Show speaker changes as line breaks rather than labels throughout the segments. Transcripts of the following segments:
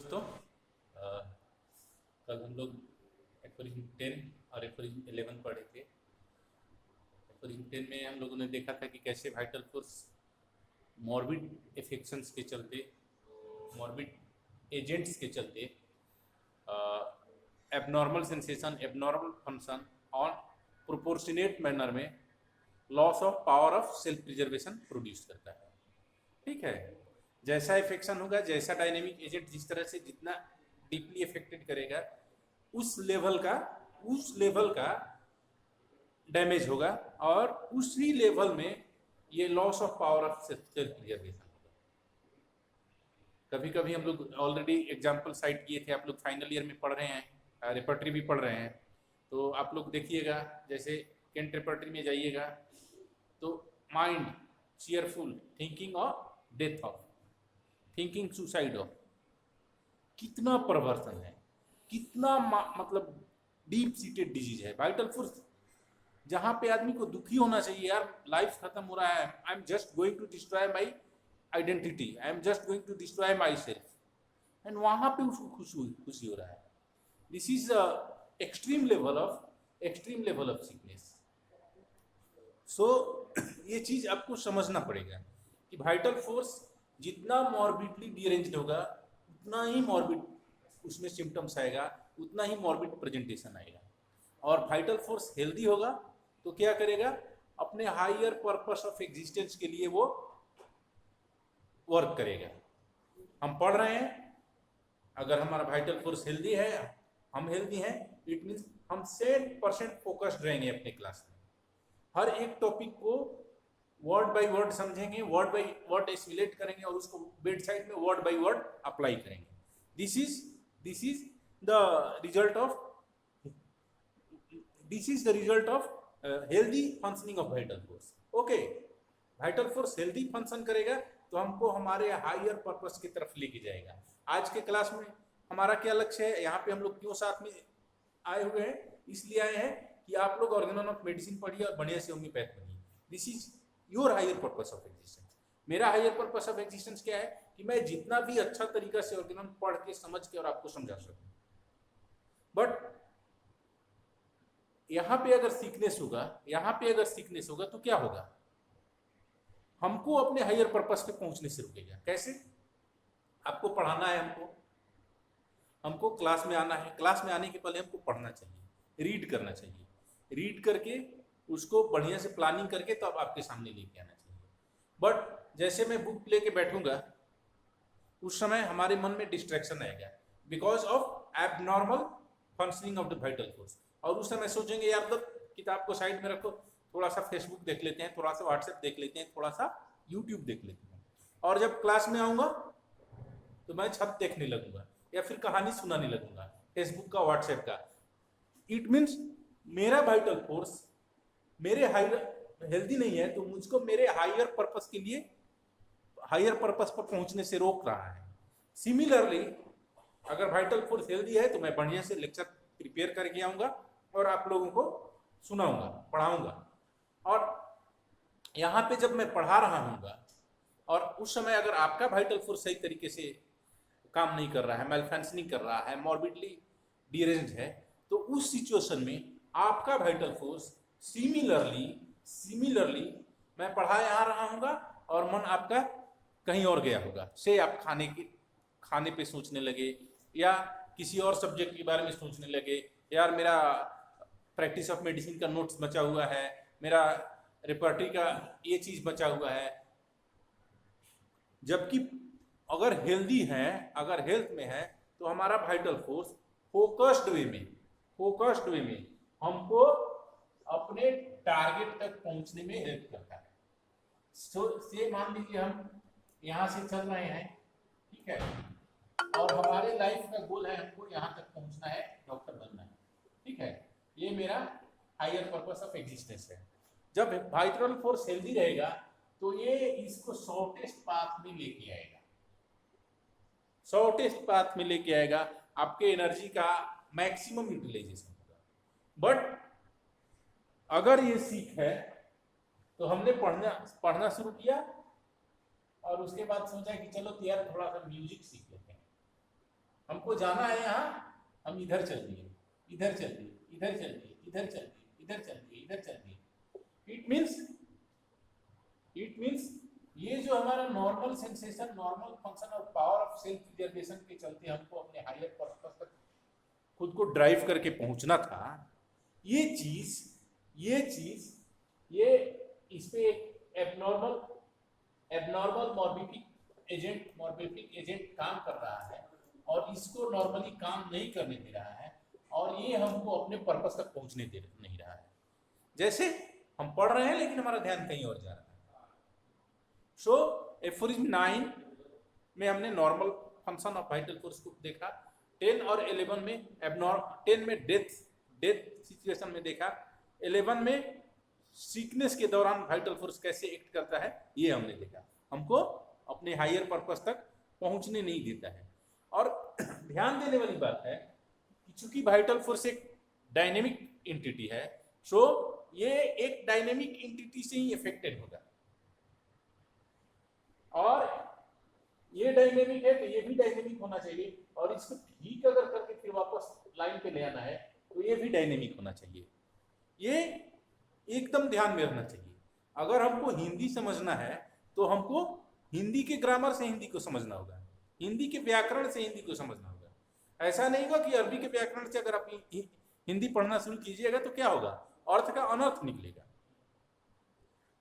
दोस्तों, कल हम लोग एफोरिज्म 10 और एफोरिज्म 11 पढ़े थे। एफोरिज्म 10 में हम लोगों ने देखा था कि कैसे वाइटल फोर्स मॉर्बिड इफेक्शंस के चलते, मॉर्बिड एजेंट्स के चलते एबनॉर्मल सेंसेशन, एबनॉर्मल फंक्शन और प्रोपोर्शनेट मैनर में loss of power of self preservation produce करता है। ठीक है, जैसा इफेक्शन होगा, जैसा डायनेमिक एजेंट जिस तरह से जितना डीपली इफेक्टेड करेगा, उस लेवल का डैमेज होगा और उसी लेवल में ये loss of power of self preservation होगा। कभी कभी हम लोग ऑलरेडी एग्जाम्पल साइट किए थे, आप लोग फाइनल ईयर में पढ़ रहे हैं, रेपर्टरी भी पढ़ रहे हैं, तो आप लोग देखिएगा, जैसे केंट रेपर्टरी में जाइएगा तो mind cheerful, thinking of death of, thinking suicide of, कितना परवर्सन है, कितना मतलब डीप सीटेड डिजीज है। वाइटल फोर्स जहां पे आदमी को दुखी होना चाहिए, यार लाइफ खत्म हो रहा है, I am just going to destroy my identity, I am just going to destroy my self, and वहां पे उसको खुशी हो रहा है। This is extreme level of sickness. So ये चीज आपको समझना पड़ेगा कि वाइटल फोर्स जितना मॉर्बिडली डिअरेंज्ड होगा, उतना ही मॉर्बिड उसमें सिम्टम्स आएगा, उतना ही मॉर्बिड प्रेजेंटेशन आएगा। और वाइटल फोर्स हेल्दी होगा तो क्या करेगा, अपने हायर पर्पस ऑफ एग्जिस्टेंस के लिए वो वर्क करेगा। हम पढ़ रहे हैं, अगर हमारा वाइटल फोर्स हेल्दी है, हम हेल्दी हैं, इट मीन्स हम 100% फोकस्ड रहेंगे अपने क्लास में। हर एक टॉपिक को वर्ड बाय वर्ड समझेंगे, वर्ड बाय वर्ड एसिमुलेट करेंगे और उसको बेड साइड में वर्ड बाय वर्ड अप्लाई करेंगे। This is the result of healthy functioning of vital force. Okay, vital force healthy function करेगा तो हमको हमारे हायर पर्पस की तरफ लेके जाएगा। आज के क्लास में हमारा क्या लक्ष्य है, यहाँ पे हम लोग क्यों साथ में आए हुए हैं, इसलिए आए हैं कि आप लोग ऑर्गेनोन ऑफ मेडिसिन पढ़िए और बढ़िया से होम्योपैथ बनिए। This is your higher purpose of existence. मेरा हायर पर्पस ऑफ एग्जिस्टेंस क्या है कि मैं जितना भी अच्छा तरीका से ऑर्गेनोन पढ़ के, समझ के और आपको समझा सकूं। बट यहाँ पे अगर सीकनेस होगा तो क्या होगा, हमको अपने हायर पर्पस पे पहुंचने से रुकेगा। कैसे? आपको पढ़ाना है, हमको क्लास में आना है, क्लास में आने के पहले हमको पढ़ना चाहिए, रीड करना चाहिए, रीड करके उसको बढ़िया से प्लानिंग करके तो अब आपके सामने लेके आना चाहिए। बट जैसे मैं बुक लेके बैठूंगा, उस समय हमारे मन में डिस्ट्रैक्शन आएगा because of abnormal functioning of the vital force. और उस समय सोचेंगे, यार तो किताब को साइड में रखो, थोड़ा सा फेसबुक देख लेते हैं, थोड़ा सा व्हाट्सएप देख लेते हैं, थोड़ा सा यूट्यूब देख लेते हैं। और जब क्लास में आऊंगा तो मैं छत देखने लगूंगा या फिर कहानी सुनाने लगूंगा, फेसबुक का, व्हाट्सएप का। इट मीन्स मेरा वाइटल फोर्स मेरे हायर हेल्दी नहीं है, तो मुझको मेरे हायर पर्पस के लिए, हायर पर्पस पर पहुंचने से रोक रहा है। सिमिलरली अगर वाइटल फोर्स हेल्दी है तो मैं बढ़िया से लेक्चर प्रिपेयर करके आऊंगा और आप लोगों को सुनाऊंगा, पढ़ाऊंगा। और यहाँ पे जब मैं पढ़ा रहा हूँगा और उस समय अगर आपका वाइटल फोर्स सही तरीके से काम नहीं कर रहा है, मेलफंक्शनिंग कर रहा है, मॉर्बिडली डिअरेंज्ड है, तो उस सिचुएशन में आपका वाइटल फोर्स सिमिलरली मैं पढ़ाए आ रहा हूँगा और मन आपका कहीं और गया होगा। से आप खाने पे सोचने लगे, या किसी और सब्जेक्ट के बारे में सोचने लगे, यार मेरा प्रैक्टिस ऑफ मेडिसिन का नोट्स बचा हुआ है, मेरा रेपर्टरी का ये चीज बचा हुआ है। जबकि अगर हेल्दी है, अगर हेल्थ में है, तो हमारा वाइटल फोर्स फोकस्ड वे में हमको अपने टारगेट तक पहुंचने में हेल्प करता है। से मान लीजिए हम यहाँ से चल रहे हैं, ठीक है, और हमारे लाइफ का गोल है, हमको यहाँ तक पहुंचना है, डॉक्टर बनना है, ठीक है, ये मेरा हायर पर्पस ऑफ एग्जिस्टेंस है। जब वाइटल फोर्स हेल्दी रहेगा तो ये इसको शॉर्टेस्ट पाथ में लेके आएगा, आपके एनर्जी का मैक्सिमम यूटिलाइजेशन होगा। बट अगर ये सीख है तो हमने पढ़ना शुरू किया और उसके बाद सोचा कि चलो यार थोड़ा सा म्यूजिक सीख लेते हैं, हमको जाना है यहाँ, हम इधर चल दिए, इधर चल दिए, इधर चल दिए, इधर चल दिए, इधर चल दिए, इधर चल दिए। इट मीन्स ये जो हमारा नॉर्मल सेंसेशन, नॉर्मल फंक्शन और पावर ऑफ सेल्फ प्रिजर्वेशन के चलते हमको अपने हायर पर्पस तक खुद को ड्राइव करके पहुंचना था, ये इस पे एक एबनॉर्मल मॉर्बिफिक एजेंट काम कर रहा है और इसको नॉर्मली काम नहीं करने दे रहा है और ये हमको अपने पर्पस तक पहुंचने दे नहीं रहा है। जैसे हम पढ़ रहे हैं लेकिन हमारा ध्यान कहीं और जा रहा है। सो एफोरिज्म 9 में हमने normal function of vital force को देखा, 10 और 11 में 10 में डेथ सिचुएशन में देखा, 11 में सीकनेस के दौरान वाइटल फोर्स कैसे एक्ट करता है ये हमने देखा। हमको अपने हायर पर्पस तक पहुंचने नहीं देता है। और ध्यान देने वाली बात है कि चूंकि वाइटल फोर्स एक डायनेमिक एंटिटी है, सो ये एक डायनेमिक एंटिटी से ही अफेक्टेड होगा और ये डायनेमिक है तो ये भी डायनेमिक होना चाहिए और इसको ठीक अगर करके फिर वापस लाइन पे ले आना है तो ये भी डायनेमिक होना चाहिए। ये एकदम ध्यान में रखना चाहिए। अगर हमको हिंदी समझना है तो हमको हिंदी के ग्रामर से हिंदी को समझना होगा, हिंदी के व्याकरण से हिंदी को समझना होगा। ऐसा नहीं होगा कि अरबी के व्याकरण से अगर आप हिंदी पढ़ना शुरू कीजिएगा तो क्या होगा, अर्थ का अनर्थ निकलेगा।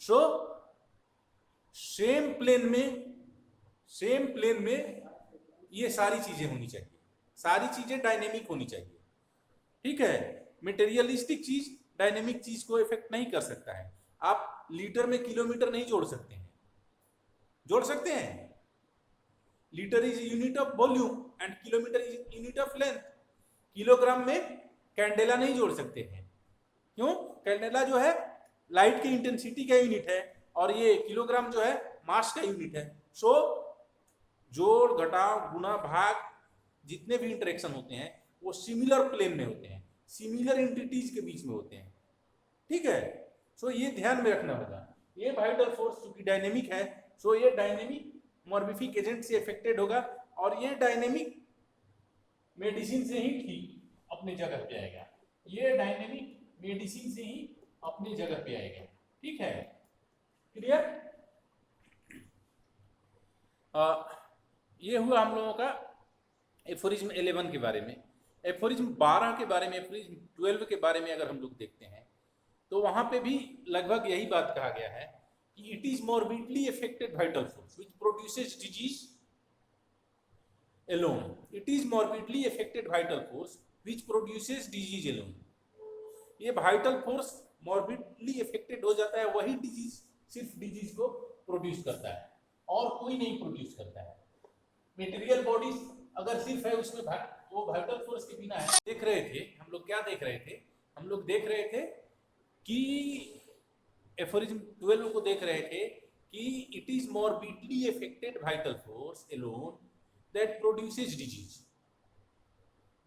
सो सेम प्लेन में ये सारी चीजें होनी चाहिए, सारी चीजें डायनेमिक होनी चाहिए। ठीक है, मटेरियलिस्टिक चीज डायनेमिक चीज को इफेक्ट नहीं कर सकता है। आप लीटर में किलोमीटर नहीं जोड़ सकते हैं, जोड़ सकते हैं? Litre is unit of volume and kilometre is unit of length. Kilogram में कैंडेला नहीं जोड़ सकते हैं, क्यों? कैंडेला जो है लाइट की इंटेंसिटी का यूनिट है और ये किलोग्राम जो है मास का यूनिट है। सो जोड़ घटाव गुणा भाग जितने भी इंटरेक्शन होते हैं वो सिमिलर प्लेन में होते हैं, सिमिलर एंटिटीज के बीच में होते हैं। ठीक है, सो ये ध्यान में रखना होगा। ये वाइटल फोर्स चूंकि डायनेमिक है, सो ये डायनेमिक मॉर्बिफिक एजेंट से अफेक्टेड होगा और ये डायनेमिक मेडिसिन से ही ठीक अपने जगह पे आएगा, ये डायनेमिक मेडिसिन से ही अपने जगह पे आएगा। ठीक है, क्लियर? ये हुआ हम लोगों का एफोरिज्म 11 के बारे में। एफोरिज्म 12 के बारे में, एफोरिज्म 12 के बारे में अगर हम लोग देखते हैं तो वहां पे भी लगभग यही बात कहा गया है कि it is morbidly affected vital force which produces disease alone. It is morbidly affected vital force which produces disease alone. ये vital force morbidly affected हो जाता है, वही डिजीज सिर्फ डिजीज को प्रोड्यूस करता है और कोई नहीं प्रोड्यूस करता है। मेटेरियल बॉडीज अगर सिर्फ है उसमें वो वाइटल फोर्स के बिना है। देख रहे थे हम लोग, क्या देख रहे थे हम लोग? देख रहे थे कि एफोरिज्म 12 को देख रहे थे कि it is morbidly affected vital force alone that produces disease।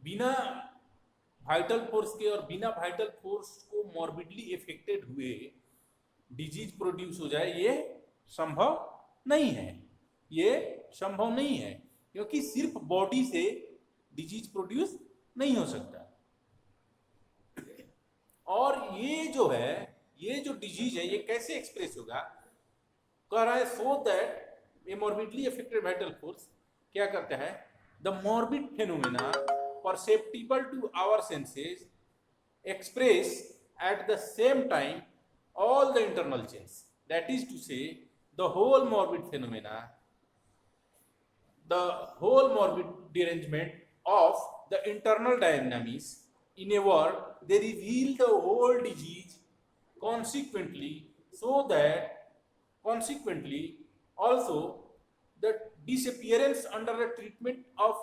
बिना वाइटल फोर्स के और बिना वाइटल फोर्स को मॉर्बिडली अफेक्टेड हुए डिजीज प्रोड्यूस हो जाए, ये संभव नहीं है, ये संभव नहीं है, क्योंकि सिर्फ बॉडी से डिजीज प्रोड्यूस नहीं हो सकता। और ये जो है, ये जो डिजीज है, ये कैसे एक्सप्रेस होगा? कह रहा है so that a morbidly affected vital force क्या करता है? The morbid phenomena perceptible to our senses express at the same time all the internal change. That is to say the whole morbid phenomena, the whole morbid derangement of the internal dynamics in a word, they reveal the whole disease consequently also the disappearance under the treatment of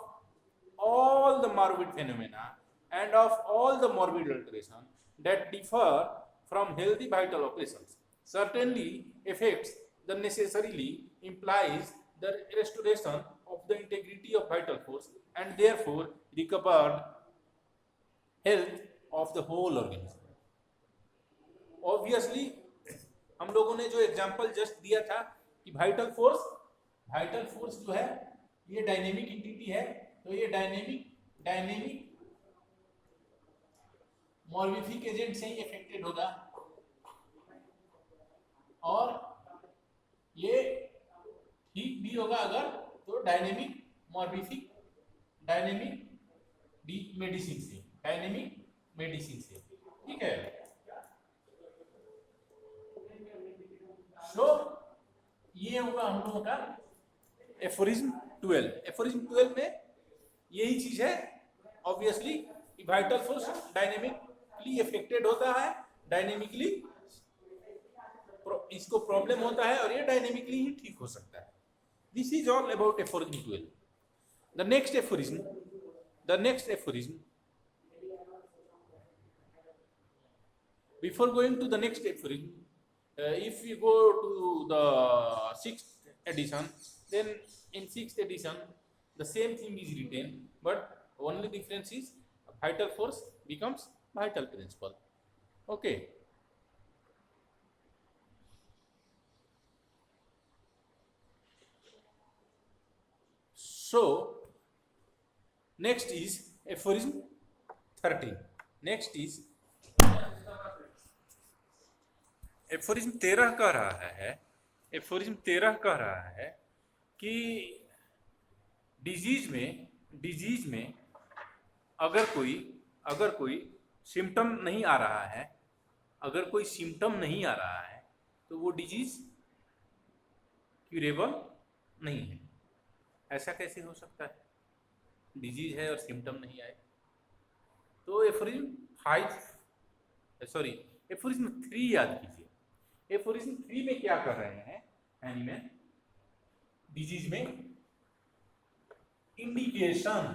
all the morbid phenomena and of all the morbid alteration that differ from healthy vital operations certainly affects the necessarily implies the restoration of the integrity of vital force and therefore recovered health of the whole organism। Obviously हम लोगों ने जो example just दिया था कि vital force जो है ये डायनेमिक एंटिटी है तो ये डायनेमिक मॉर्बिफिक एजेंट से ही अफेक्टेड होगा, और ये ठीक भी होगा अगर तो डायनेमिक मेडिसिन से, ठीक है। सो ये होगा हम लोगों का एफोरिज्म 12। एफोरिज्म 12 में यही चीज है, obviously vital force dynamically affected होता है, डायनेमिकली इसको प्रॉब्लम होता है, और ये डायनेमिकली ही ठीक हो सकता है। This is all about aphorism 12। The next aphorism, before going to the next aphorism, if we go to the 6th edition, then in 6th edition the same thing is written, but only difference is vital force becomes vital principle. Okay, so next is aphorism 13. next is aphorism 13 कह रहा है कि disease में अगर कोई symptom नहीं आ रहा है, तो वो डिजीज क्यूरेबल नहीं है। ऐसा कैसे हो सकता है? डिजीज है और सिम्टम नहीं आए। तो एफोरिज्म 3 याद कीजिए। एफोरिज्म 3 में क्या कर रहे हैं एनीमल डिजीज में? इंडिकेशन।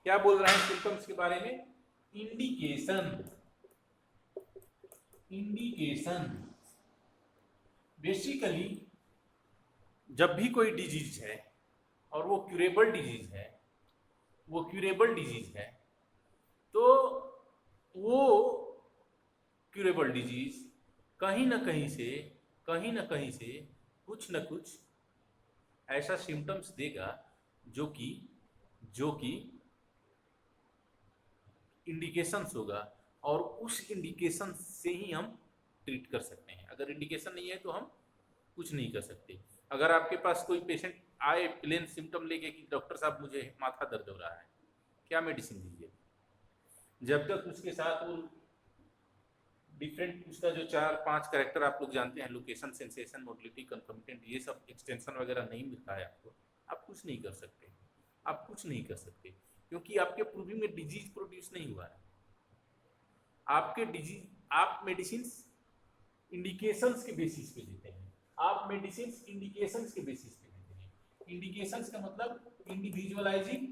क्या बोल रहे हैं सिम्टम्स के बारे में? इंडिकेशन। बेसिकली जब भी कोई डिजीज है और वो क्यूरेबल डिजीज है, तो वो क्यूरेबल डिजीज कहीं ना कहीं से कुछ न कुछ ऐसा सिम्टम्स देगा जो कि इंडिकेशंस होगा, और उस इंडिकेशन से ही हम ट्रीट कर सकते हैं। अगर इंडिकेशन नहीं है तो हम कुछ नहीं कर सकते। अगर आपके पास कोई पेशेंट आए प्लेन सिम्टम लेके कि डॉक्टर साहब मुझे माथा दर्द हो रहा है, क्या मेडिसिन दीजिए? जब तक उसके साथ वो डिफरेंट उसका जो 4-5 कैरेक्टर आप लोग जानते हैं, लोकेशन, सेंसेशन, मोडलिटी, कन्फर्मेंट, ये सब एक्सटेंशन वगैरह नहीं मिलता है आपको, आप कुछ नहीं कर सकते। क्योंकि आपके प्रूविंग में डिजीज प्रोड्यूस नहीं हुआ है। आप मेडिसिन इंडिकेशंस के बेसिस पे देते हैं। इंडिकेशंस का मतलब इंडिविजुअलाइजिंग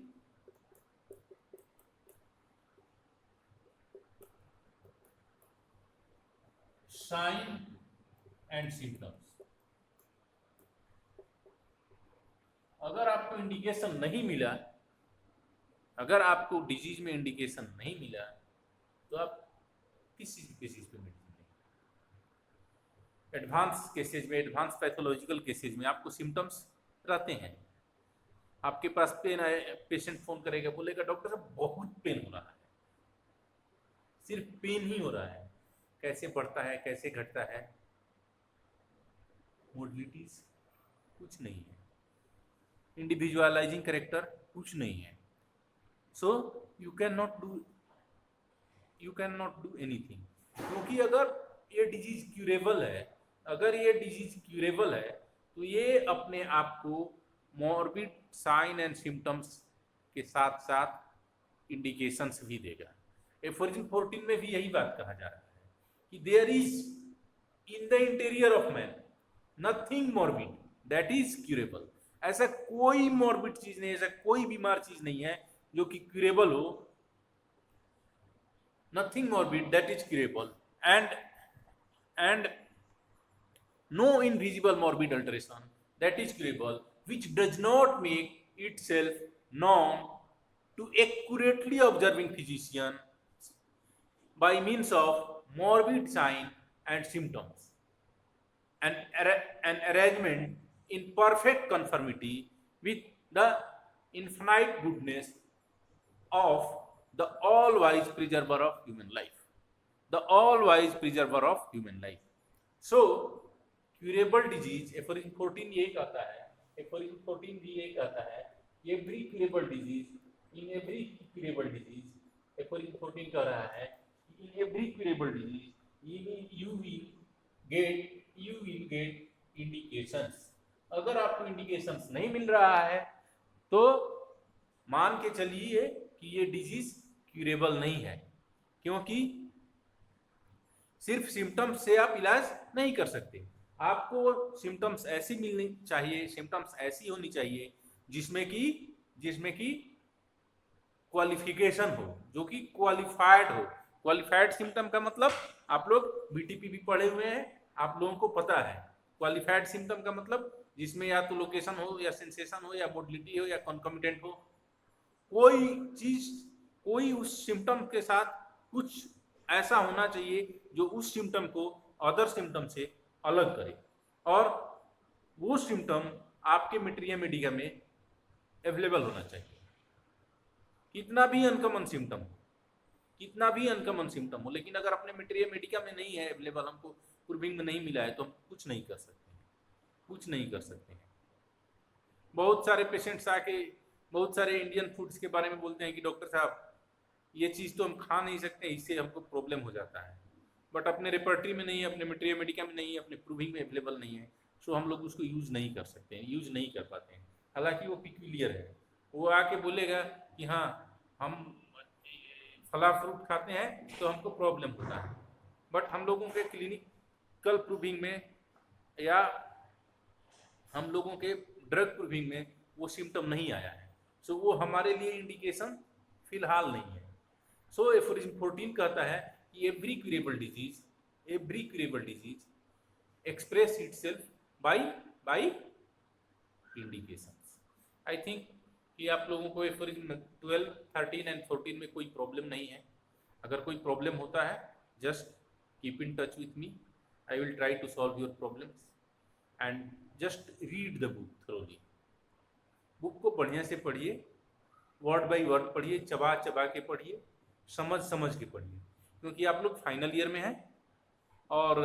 साइन एंड सिम्टम्स। अगर आपको इंडिकेशन नहीं मिला, अगर आपको डिजीज में इंडिकेशन नहीं मिला, तो आप किस चीज बेसिस पे मेडिसिन देंगे? एडवांस केसेज में, एडवांस पैथोलॉजिकल केसेज में आपको सिम्टम्स रहते हैं। आपके पास पेन आए, पेशेंट फोन करेगा, बोलेगा डॉक्टर साहब बहुत पेन हो रहा है, सिर्फ पेन ही हो रहा है। कैसे बढ़ता है, कैसे घटता है, मोडलिटीज कुछ नहीं है, इंडिविजुअलाइजिंग कैरेक्टर कुछ नहीं है। So you can not do anything. क्योंकि अगर ये डिजीज क्यूरेबल है, तो ये अपने आप को मॉर्बिड साइन एंड सिम्टम्स के साथ साथ इंडिकेशंस भी देगा। एफोरिज्म 14 में भी यही बात कहा जा रहा है कि there is in the interior of man nothing morbid that is curable. ऐसा कोई मॉर्बिड चीज नहीं, ऐसा कोई बीमार चीज नहीं है जो कि क्यूरेबल हो। Nothing morbid that is curable, and no invisible morbid alteration that is curable, which does not make itself known to accurately observing physician by means of morbid sign and symptoms, and arrangement in perfect conformity with the infinite goodness of the all-wise preserver of human life, the all-wise preserver of human life. So curable disease, एफोरिन 14 ये कहता है, एफोरिन 14 भी ये कहता है, every curable disease, in every curable disease, एफोरिन 14 कह रहा है in every curable disease you will get indications. अगर आपको इंडिकेशंस नहीं मिल रहा है तो मान के चलिए कि ये डिजीज क्यूरेबल नहीं है, क्योंकि सिर्फ सिम्टम्स से आप इलाज नहीं कर सकते। आपको सिम्टम्स ऐसी मिलनी चाहिए, सिम्टम्स ऐसी होनी चाहिए जिसमें कि क्वालिफिकेशन हो, जो कि क्वालिफाइड हो। क्वालिफाइड सिम्टम का मतलब, आप लोग बीटीपी भी पढ़े हुए हैं, आप लोगों को पता है। क्वालिफाइड सिम्टम का मतलब जिसमें या तो लोकेशन हो या सेंसेशन हो या मोडिलिटी हो या कॉन्कॉमिटेंट हो, कोई चीज, कोई उस सिम्टम के साथ कुछ ऐसा होना चाहिए जो उस सिम्टम को अदर सिम्टम से अलग करे, और वो सिम्टम आपके मटेरिया मेडिका में अवेलेबल होना चाहिए। कितना भी अनकॉमन सिम्टम हो, कितना भी अनकॉमन सिम्टम हो, लेकिन अगर अपने मटेरिया मेडिका में नहीं है अवेलेबल, हमको प्रूविंग में नहीं मिला है, तो हम कुछ नहीं कर सकते हैं, कुछ नहीं कर सकते हैं। बहुत सारे पेशेंट्स आके बहुत सारे इंडियन फूड्स के बारे में बोलते हैं कि डॉक्टर साहब ये चीज़ तो हम खा नहीं सकते, इससे हमको प्रॉब्लम हो जाता है, बट अपने रेपर्टरी में नहीं है, अपने मटेरिया मेडिका में नहीं है, अपने प्रूविंग में अवेलेबल नहीं है, सो हम लोग उसको यूज़ नहीं कर सकते हैं, यूज़ नहीं कर पाते हैं। हालांकि वो पिक्यूलियर है, वो आके बोलेगा कि हाँ हम फला फ्रूट खाते हैं तो हमको प्रॉब्लम होता है, बट हम लोगों के क्लिनिकल प्रूविंग में या हम लोगों के ड्रग प्रूविंग में वो सिम्टम नहीं आया है, सो वो हमारे लिए इंडिकेशन फिलहाल नहीं है। सो एफोरिज्म 14 कहता है कि every curable disease express itself by indications. I think कि आप लोगों को एफोरिज्म 12, 13 एंड 14 में कोई प्रॉब्लम नहीं है। अगर कोई प्रॉब्लम होता है, just keep in touch with me, I will try to solve your problems, and just read the book thoroughly. Book को बढ़िया से पढ़िए, वर्ड बाय वर्ड पढ़िए, चबा चबा के पढ़िए, समझ समझ के पढ़िए, क्योंकि आप लोग फाइनल ईयर में हैं और